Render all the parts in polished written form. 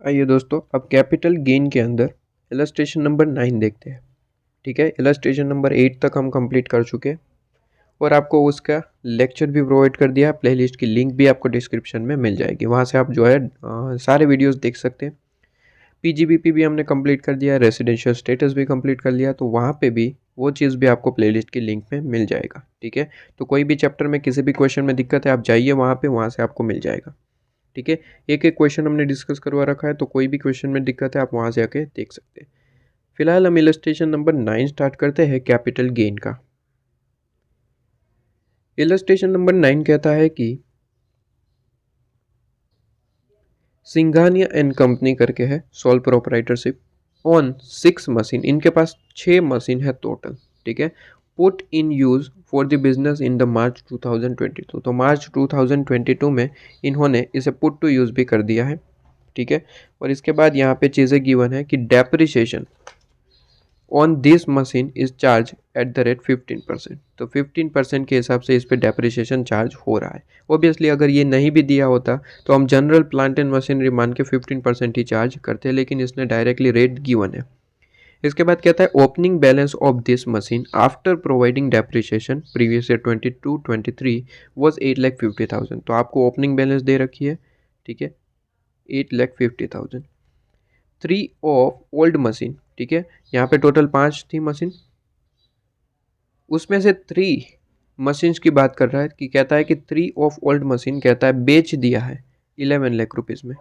आइए दोस्तों, अब कैपिटल गेन के अंदर इलस्ट्रेशन नंबर 9 देखते हैं। ठीक है, इलस्ट्रेशन नंबर 8 तक हम कंप्लीट कर चुके हैं और आपको उसका लेक्चर भी प्रोवाइड कर दिया। प्लेलिस्ट की लिंक भी आपको डिस्क्रिप्शन में मिल जाएगी, वहाँ से आप जो है सारे वीडियोस देख सकते हैं। पीजीबीपी भी हमने कंप्लीट कर दिया, रेसिडेंशियल स्टेटस भी कंप्लीट कर लिया, तो वहाँ पे भी वो चीज़ भी आपको प्लेलिस्ट की लिंक में मिल जाएगा। ठीक है, तो कोई भी चैप्टर में किसी भी क्वेश्चन में दिक्कत है, आप जाइए वहाँ से आपको मिल जाएगा। ठीक है, एक एक क्वेश्चन हमने डिस्कस करवा रखा है, तो कोई भी क्वेश्चन में दिक्कत है आप वहाँ से आके देख सकते हैं। फिलहाल हम इलस्ट्रेशन नंबर 9 स्टार्ट करते हैं कैपिटल गेन का। इलस्ट्रेशन नंबर 9 कहता है कि सिंघानिया एंड कंपनी करके है, सोल प्रोपराइटरशिप ऑन 6 मशीन, इनके पास 6 मशीन है टोटल। ठीक है, put in use for the business in the March 2022, तो मार्च 2022 में इन्होंने इसे पुट टू यूज़ भी कर दिया है। ठीक है, और इसके बाद यहाँ पे चीज़ें गिवन है कि depreciation on this machine is charge at the rate 15%, तो 15% के हिसाब से इस पर डेप्रिसिएशन चार्ज हो रहा है। ओबियसली अगर ये नहीं भी दिया होता तो हम जनरल प्लांट एंड मशीनरी मान के 15% ही चार्ज करते हैं, लेकिन इसने डायरेक्टली रेट गिवन है। इसके बाद कहता है opening balance of this machine after providing depreciation previous year 22-23 was 8,50,000, तो आपको ओपनिंग बैलेंस दे रखी है। ठीक है, 8,50,000। 3 ऑफ ओल्ड मशीन, ठीक है, यहाँ पे टोटल 5 थी मशीन, उसमें से 3 मशीन्स की बात कर रहा है कि कहता है कि 3 ऑफ ओल्ड मशीन कहता है बेच दिया है 11 लाख रुपीज़ में,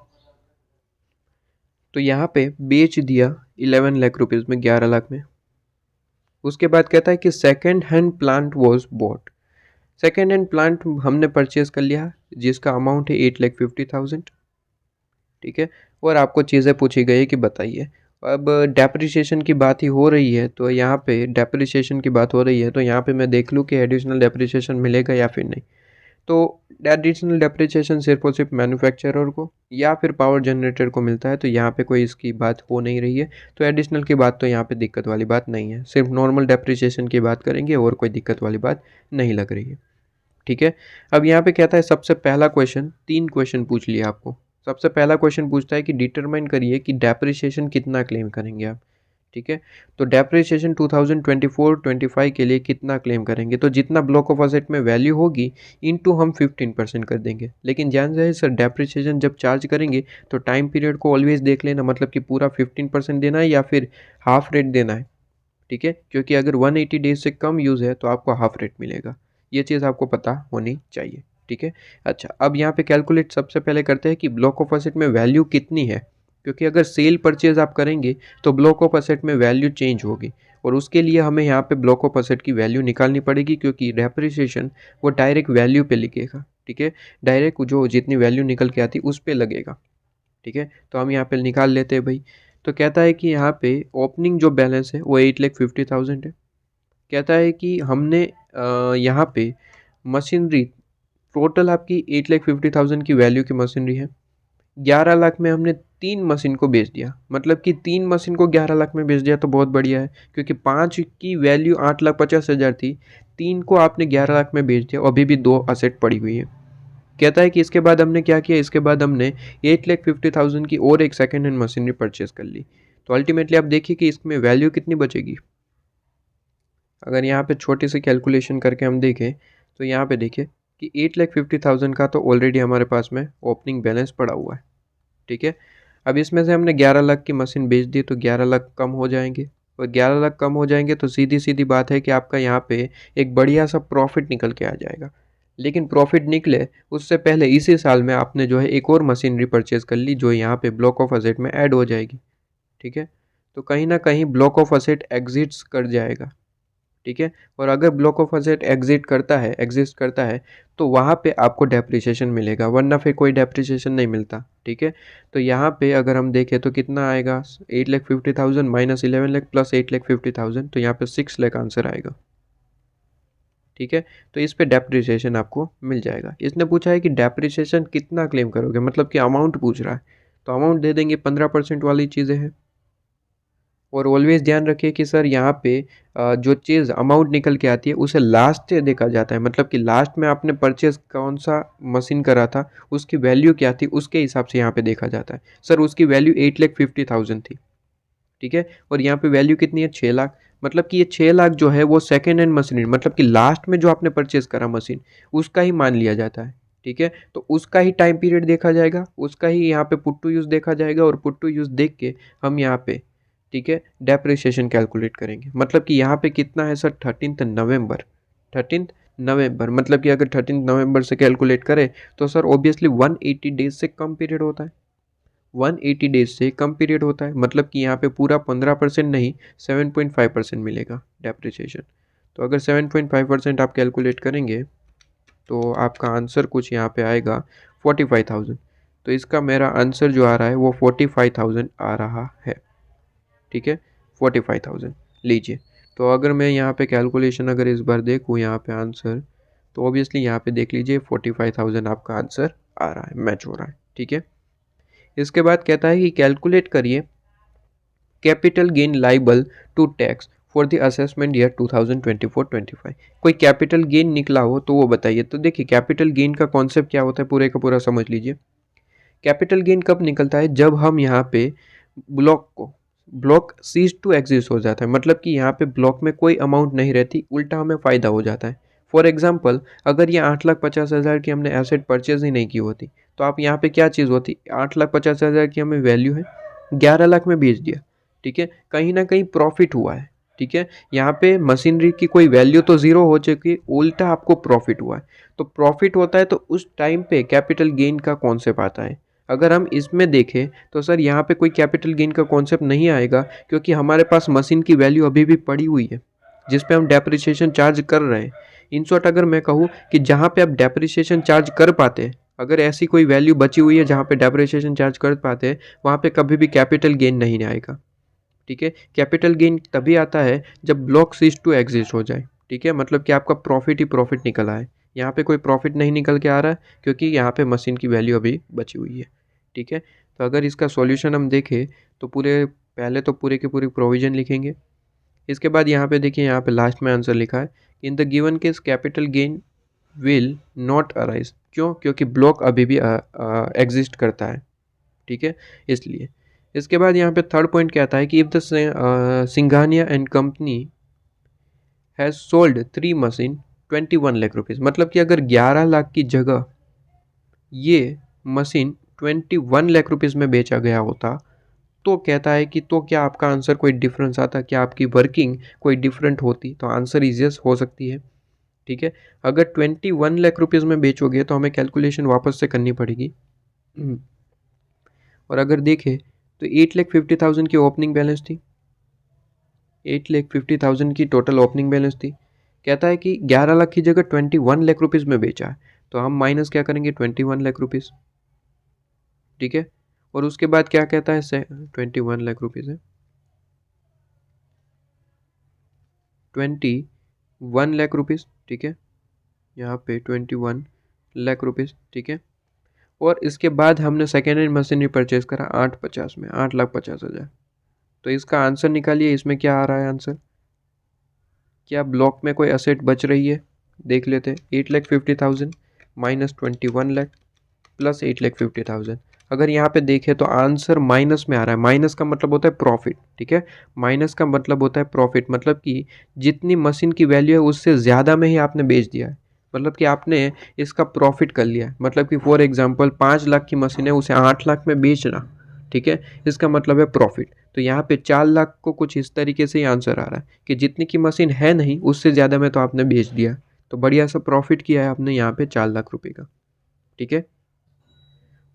तो यहाँ पे बेच दिया 11 लाख रुपीज़ में, 11 लाख में। उसके बाद कहता है कि second hand plant was bought, second hand plant हमने परचेज कर लिया जिसका अमाउंट है 8,50,000। ठीक है, और आपको चीज़ें पूछी गई है कि बताइए। अब डेप्रिसिएशन की बात ही हो रही है, तो यहाँ पे डेप्रिसिएशन की बात हो रही है, तो यहाँ पे मैं देख लूँ कि एडिशनल डेप्रिसिएशन मिलेगा या फिर नहीं। तो एडिशनल डेप्रिसिएशन सिर्फ और सिर्फ मैन्युफैक्चरर को या फिर पावर जनरेटर को मिलता है, तो यहाँ पे कोई इसकी बात हो नहीं रही है। तो एडिशनल की बात तो यहाँ पे दिक्कत वाली बात नहीं है, सिर्फ नॉर्मल डेप्रिसिएशन की बात करेंगे और कोई दिक्कत वाली बात नहीं लग रही है। ठीक है, अब यहाँ पे कहता है सबसे पहला क्वेश्चन, 3 क्वेश्चन पूछ लिया आपको। सबसे पहला क्वेश्चन पूछता है कि डिटरमाइन करिए कि डेप्रिसिएशन कितना क्लेम करेंगे आप। ठीक है, तो डेप्रिसिएशन 2024-25 के लिए कितना क्लेम करेंगे, तो जितना ब्लॉक ऑफ असेट में वैल्यू होगी इनटू हम 15% कर देंगे। लेकिन ध्यान से सर, डेप्रिसिएशन जब चार्ज करेंगे तो टाइम पीरियड को ऑलवेज देख लेना, मतलब कि पूरा 15% देना है या फिर हाफ रेट देना है। ठीक है, क्योंकि अगर 180 डेज से कम यूज़ है तो आपको हाफ रेट मिलेगा, ये चीज़ आपको पता होनी चाहिए। ठीक है, अच्छा, अब यहाँ पे कैलकुलेट सबसे पहले करते हैं कि ब्लॉक ऑफ असेट में वैल्यू कितनी है, क्योंकि अगर सेल परचेज आप करेंगे तो ब्लॉक ऑफ असेट में वैल्यू चेंज होगी, और उसके लिए हमें यहाँ पे ब्लॉक ऑफ असेट की वैल्यू निकालनी पड़ेगी, क्योंकि डेप्रिसिएशन वो डायरेक्ट वैल्यू पे लिखेगा। ठीक है, डायरेक्ट जो जितनी वैल्यू निकल के आती उस पर लगेगा। ठीक है, तो हम यहाँ पे निकाल लेते हैं भाई। तो कहता है कि यहाँ पे ओपनिंग जो बैलेंस है वो 8,50,000 है। कहता है कि हमने यहाँ पे मशीनरी टोटल आपकी 8,50,000 की वैल्यू की मशीनरी है। 11 लाख में हमने 3 मशीन को बेच दिया, मतलब कि 3 मशीन को 11 लाख में बेच दिया, तो बहुत बढ़िया है, क्योंकि 5 की वैल्यू 8,50,000 थी, 3 को आपने 11 लाख में बेच दिया, अभी भी 2 असेट पड़ी हुई है। कहता है कि इसके बाद हमने क्या किया, इसके बाद हमने 8,50,000 की और एक सेकेंड हैंड मशीनरी परचेज कर ली। तो अल्टीमेटली आप देखिए कि इसमें वैल्यू कितनी बचेगी। अगर यहाँ पे छोटी सी कैलकुलेशन करके हम देखें तो यहाँ पे देखिए कि 8,50,000 का तो ऑलरेडी हमारे पास में ओपनिंग बैलेंस पड़ा हुआ है। ठीक है, अब इसमें से हमने 11 लाख की मशीन बेच दी, तो 11 लाख कम हो जाएंगे, और 11 लाख कम हो जाएंगे तो सीधी सीधी बात है कि आपका यहाँ पे एक बढ़िया सा प्रॉफिट निकल के आ जाएगा। लेकिन प्रॉफिट निकले उससे पहले इसी साल में आपने जो है एक और मशीनरी परचेज कर ली, जो यहाँ पे ब्लॉक ऑफ असेट में ऐड हो जाएगी। ठीक है, तो कहीं ना कहीं ब्लॉक ऑफ असेट एग्जिट्स कर जाएगा। ठीक है, और अगर ब्लॉक ऑफ असेट एग्जिस्ट करता है तो वहाँ पे आपको डेप्रिसिएशन मिलेगा, वरना फिर कोई डेप्रिसिएशन नहीं मिलता। ठीक है, तो यहाँ पे अगर हम देखें तो कितना आएगा, 8,50,000 माइनस 11 लाख प्लस 8,50,000, तो यहाँ पे 6 लाख आंसर आएगा। ठीक है, तो इस पे डेप्रिसिएशन आपको मिल जाएगा। इसने पूछा है कि डेप्रिसिएशन कितना क्लेम करोगे, मतलब कि अमाउंट पूछ रहा है, तो अमाउंट दे देंगे, 15% वाली चीज़ें हैं। और ऑलवेज ध्यान रखिए कि सर यहाँ पे जो चीज़ अमाउंट निकल के आती है उसे लास्ट देखा जाता है, मतलब कि लास्ट में आपने परचेज कौन सा मशीन करा था, उसकी वैल्यू क्या थी, उसके हिसाब से यहाँ पे देखा जाता है। सर उसकी वैल्यू 8,50,000 थी, ठीक है, और यहाँ पे वैल्यू कितनी है, 6 लाख। मतलब कि ये 6 लाख जो है वो सेकेंड हैंड मशीन, मतलब कि लास्ट में जो आपने परचेज करा मशीन उसका ही मान लिया जाता है, ठीक है। तो उसका ही टाइम पीरियड देखा जाएगा, उसका ही यहाँ पे पुट टू यूज़ देखा जाएगा, और पुट टू यूज़ देख के हम यहाँ पे, ठीक है, डेप्रिसिएशन कैलकुलेट करेंगे। मतलब कि यहाँ पे कितना है सर, 13 नवंबर, 13 नवंबर, मतलब कि अगर 13 नवंबर से कैलकुलेट करें तो सर ऑब्वियसली 180 डेज से कम पीरियड होता है, 180 डेज से कम पीरियड होता है। मतलब कि यहाँ पे पूरा 15% नहीं, 7.5% मिलेगा डेप्रिसिएशन। तो अगर 7.5% आप कैलकुलेट करेंगे तो आपका आंसर कुछ यहाँ पे आएगा 45,000। तो इसका मेरा आंसर जो आ रहा है वो 45,000 आ रहा है, ठीक है, 45,000 लीजिए। तो अगर मैं यहाँ पे कैलकुलेशन अगर इस बार देखूँ यहाँ पे आंसर, तो ऑब्वियसली यहाँ पे देख लीजिए 45,000 आपका आंसर आ रहा है, मैच हो रहा है, ठीक है। इसके बाद कहता है कि कैलकुलेट करिए capital gain liable to tax for the assessment year 2024-25। कोई कैपिटल गेन निकला हो तो वो बताइए। तो देखिए कैपिटल गेन का कॉन्सेप्ट क्या होता है पूरे का पूरा समझ लीजिए। कैपिटल गेन कब निकलता है, जब हम यहाँ पे ब्लॉक सीज टू एग्जिस्ट हो जाता है, मतलब कि यहाँ पे ब्लॉक में कोई अमाउंट नहीं रहती, उल्टा हमें फ़ायदा हो जाता है। फॉर एग्जाम्पल अगर ये 8,50,000 की हमने एसेट परचेज ही नहीं की होती तो आप यहाँ पे क्या चीज़ होती, 8,50,000 की हमें वैल्यू है, 11 लाख में बेच दिया, ठीक है, कहीं ना कहीं प्रॉफिट हुआ है, ठीक है। यहाँ पे मशीनरी की कोई वैल्यू तो ज़ीरो हो चुकी, उल्टा आपको प्रॉफिट हुआ है। तो प्रॉफिट होता है तो उस टाइम पे कैपिटल गेन का कॉन्सेप्ट आता है। अगर हम इसमें देखें तो सर यहाँ पे कोई कैपिटल गेन का कॉन्सेप्ट नहीं आएगा, क्योंकि हमारे पास मशीन की वैल्यू अभी भी पड़ी हुई है जिस पे हम डेप्रिसिएशन चार्ज कर रहे हैं। इन शॉर्ट अगर मैं कहूँ कि जहाँ पे आप डेप्रिसिएशन चार्ज कर पाते हैं, अगर ऐसी कोई वैल्यू बची हुई है जहाँ पे डेप्रिसिएशन चार्ज कर पाते हैं, वहाँ पे कभी भी कैपिटल गेन नहीं आएगा, ठीक है। कैपिटल गेन तभी आता है जब ब्लॉक सीज टू एग्जिस्ट हो जाए, ठीक है, मतलब कि आपका प्रॉफिट ही प्रॉफिट निकल आए। यहाँ पे कोई प्रॉफिट नहीं निकल के आ रहा है क्योंकि यहाँ पे मशीन की वैल्यू अभी बची हुई है, ठीक है। तो अगर इसका सॉल्यूशन हम देखें तो पहले तो पूरे के पूरे प्रोविज़न लिखेंगे। इसके बाद यहाँ पे देखिए, यहाँ पे लास्ट में आंसर लिखा है, in the given case capital gain will not arise. क्यों, क्योंकि ब्लॉक अभी भी एग्जिस्ट करता है, ठीक है, इसलिए। इसके बाद यहाँ पे थर्ड पॉइंट कहता है कि if the Singhania and company has sold 3 machine 21 lakh rupees, मतलब कि अगर 11 लाख की जगह ये मशीन 21 लाख रुपीज़ में बेचा गया होता, तो कहता है कि तो क्या आपका आंसर कोई डिफरेंस आता, क्या आपकी वर्किंग कोई डिफरेंट होती। तो आंसर इजिएस्ट हो सकती है, ठीक है। अगर 21 लाख रुपीज़ में बेचोगे तो हमें कैलकुलेशन वापस से करनी पड़ेगी। और अगर देखें तो 8,50,000 की ओपनिंग बैलेंस थी, 8,50,000 की टोटल ओपनिंग बैलेंस थी। कहता है कि 11 लाख की जगह 21 लाख रुपीज़ में बेचा है, तो हम माइनस क्या करेंगे, 21 लाख रुपीज़, ठीक है। और उसके बाद क्या कहता है, 21 लाख रुपीज़ है, 21 लाख रुपीज़, ठीक है, यहाँ पे 21 लाख रुपीज़, ठीक है। और इसके बाद हमने सेकेंड हैंड मशीनरी परचेज करा 8,50 में, 8,50,000। तो इसका आंसर निकालिए, इसमें क्या आ रहा है आंसर, क्या ब्लॉक में कोई असेट बच रही है, देख लेते हैं। 8,50,000 माइनस 21 लाख प्लस 8,50,000। अगर यहाँ पे देखें तो आंसर माइनस में आ रहा है। माइनस का मतलब होता है प्रॉफिट, ठीक है, माइनस का मतलब होता है प्रॉफिट, मतलब कि जितनी मशीन की वैल्यू है उससे ज़्यादा में ही आपने बेच दिया है, मतलब कि आपने इसका प्रॉफिट कर लिया है। मतलब कि फॉर एग्जांपल 5 लाख की मशीन है, उसे 8 लाख में बेचना, ठीक है, इसका मतलब है प्रॉफिट। तो यहाँ पे 4 लाख को कुछ इस तरीके से ही आंसर आ रहा है कि जितनी की मशीन है नहीं उससे ज़्यादा में तो आपने बेच दिया, तो बढ़िया सा प्रॉफिट किया है आपने यहाँ पे 4 लाख रुपये का, ठीक है।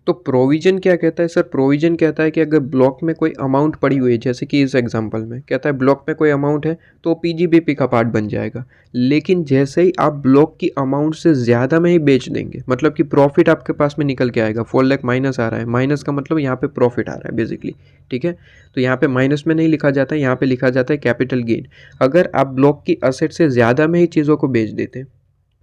तो प्रोविजन क्या कहता है सर, प्रोविजन कहता है कि अगर ब्लॉक में कोई अमाउंट पड़ी हुई है, जैसे कि इस एग्जांपल में कहता है ब्लॉक में कोई अमाउंट है तो पीजीबीपी का पार्ट बन जाएगा। लेकिन जैसे ही आप ब्लॉक की अमाउंट से ज़्यादा में ही बेच देंगे, मतलब कि प्रॉफिट आपके पास में निकल के आएगा। 4 लाख माइनस आ रहा है, माइनस का मतलब यहाँ पे प्रॉफिट आ रहा है बेसिकली, ठीक है। तो यहाँ पे माइनस में नहीं लिखा जाता है, यहाँ पे लिखा जाता है कैपिटल गेन। अगर आप ब्लॉक की असेट से ज़्यादा में ही चीज़ों को बेच देते हैं,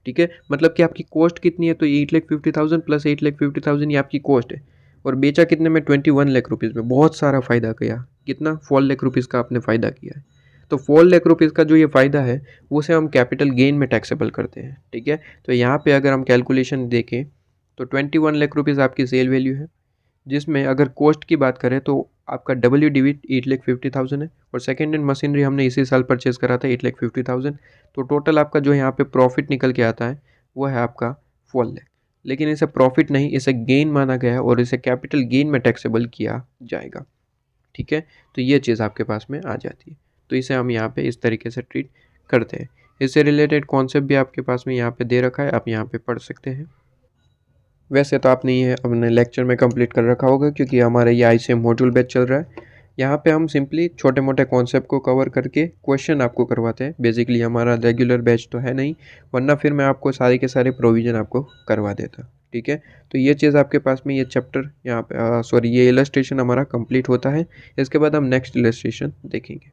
ठीक है, मतलब कि आपकी कॉस्ट कितनी है, तो 8,50,000 प्लस 8,50,000 ये आपकी कॉस्ट है, और बेचा कितने में, 21 लाख रुपीज़ में। बहुत सारा फ़ायदा गया कितना 4 लाख रुपीज़ का आपने फ़ायदा किया है। तो 4 लाख रुपीज़ का जो ये फ़ायदा है उसे हम कैपिटल गेन में टैक्सेबल करते हैं, ठीक है। तो यहाँ पे अगर हम कैलकुलेशन देखें तो 21 लाख रुपीज़ आपकी सेल वैल्यू है, जिसमें अगर कॉस्ट की बात करें तो आपका WDV 8,50,000 है और सेकेंड हैंड मशीनरी हमने इसी साल परचेज करा था 8,50,000। तो टोटल आपका जो यहाँ पे प्रॉफिट निकल के आता है वो है आपका 4 लाख। लेकिन इसे प्रॉफिट नहीं, इसे गेन माना गया है और इसे कैपिटल गेन में टैक्सेबल किया जाएगा, ठीक है। तो ये चीज़ आपके पास में आ जाती है। तो इसे हम यहाँ पे इस तरीके से ट्रीट करते हैं। इससे रिलेटेड कॉन्सेप्ट भी आपके पास में यहाँ पे दे रखा है, आप यहाँ पे पढ़ सकते हैं। वैसे तो आपने ये अपने लेक्चर में कंप्लीट कर रखा होगा क्योंकि हमारा ये ICM मॉड्यूल बैच चल रहा है। यहाँ पे हम सिंपली छोटे मोटे कॉन्सेप्ट को कवर करके क्वेश्चन आपको करवाते हैं। बेसिकली हमारा रेगुलर बैच तो है नहीं, वरना फिर मैं आपको सारे के सारे प्रोविज़न आपको करवा देता, ठीक है। तो ये चीज़ आपके पास में ये चैप्टर यहाँ पे ये इलस्ट्रेशन हमारा कंप्लीट होता है। इसके बाद हम नेक्स्ट इलस्ट्रेशन देखेंगे।